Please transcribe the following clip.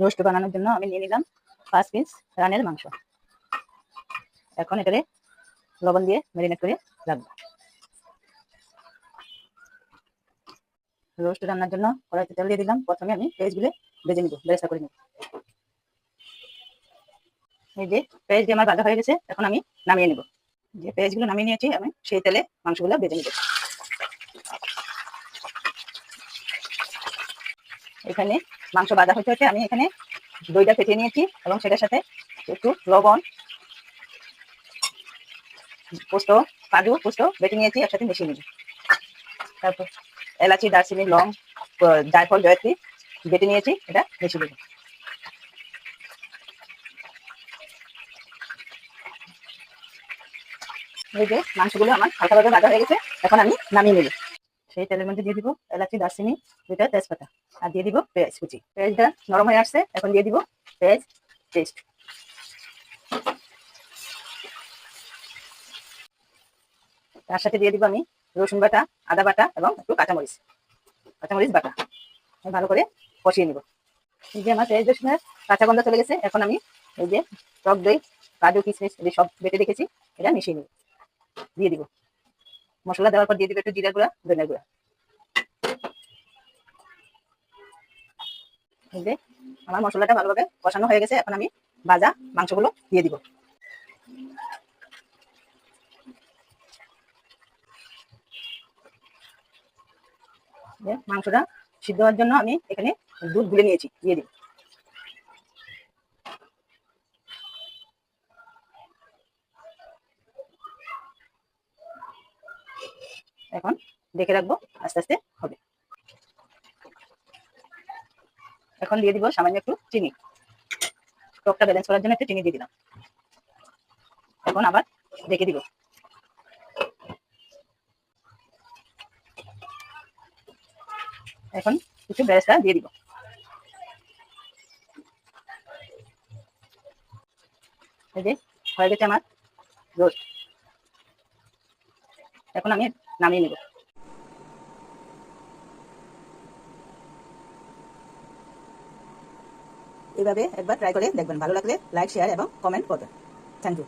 Roast বানানোর জন্য আমি নিয়ে নিলাম 5 পিস রানের মাংস। এখন এটারে লবণ দিয়ে ম্যারিনেট করে রাখবো। রোস্ট রান্নার জন্য কড়াইতে তেল দিয়ে দিলাম। প্রথমে আমি পেঁয়াজগুলো ভেজে নিব, বেরেস্তা করে নিব। এই যে পেঁয়াজ দিয়ে আমার ভাজা হয়ে গেছে, এখন আমি নামিয়ে নিব। যে পেঁয়াজগুলো নামিয়ে নিয়েছি আমি সেই তেলে মাংসগুলো ভেজে নিব। এখানে মাংস ভাজা হতে হতে আমি এখানে দইটা ফেটিয়ে নিয়েছি এবং সেটার সাথে একটু লবণ, কাজু পোস্ত বেটে নিয়েছি, একসাথে মিশিয়ে নিব। তারপর এলাচি, দারচিনি, লং, জায়ফল, জয়ত্রী বেটে নিয়েছি, এটা মিশিয়ে দেব। এই যে মাংসগুলো আমার হালকাভাবে ভাজা হয়ে গেছে, এখন আমি নামিয়ে নেব। সেই তেলের মধ্যে দিয়ে দিব এলাচি, দারচিনি, দুইটা তেজপাতা, আর দিয়ে দিব পেঁয়াজ কুচি। পেঁয়াজটা নরম হয়ে আসছে, এখন দিয়ে দিব পেঁয়াজ পেস্ট। তার সাথে দিয়ে দিব আমি রসুন বাটা, আদা বাটা এবং একটু কাঁচামরিচ বাটা। ভালো করে কষিয়ে নিব। এই যে আমার পেঁয়াজ রসুনের কাঁচা গন্ধ চলে গেছে, এখন আমি এই যে টক দই, কাজু, কিশমিশ সব বেটে রেখেছি, এটা মিশিয়ে নিব। দিয়ে দিব মশলা দেওয়ার পর দিয়ে দিব একটু জিরা গুঁড়া, ধনিয়া গুঁড়া। এই যে আমার মশলাটা ভালোভাবে কষানো হয়ে গেছে, এখন আমি ভাজা মাংসগুলো দিয়ে দিব। মাংসটা সিদ্ধ হওয়ার জন্য আমি এখানে দুধ গুলে নিয়েছি, দিয়ে দিব। এখন দেখে রাখবো, আস্তে আস্তে হবে। এখন দিয়ে দিব সামান্য একটু চিনি, টকটা ব্যালেন্স করার জন্য একটু চিনি দিয়ে দিলাম। এখন আবার ঢেকে দিব। এখন কিছু বেরেস্তা দিয়ে দিব। এই যে হয়ে গেছে আমার রোস্ট, এখন আমি নামিয়ে নেব। এভাবে একবার ট্রাই করে দেখবেন, ভালো লাগলে লাইক, শেয়ার এবং কমেন্ট করবেন। Thank you.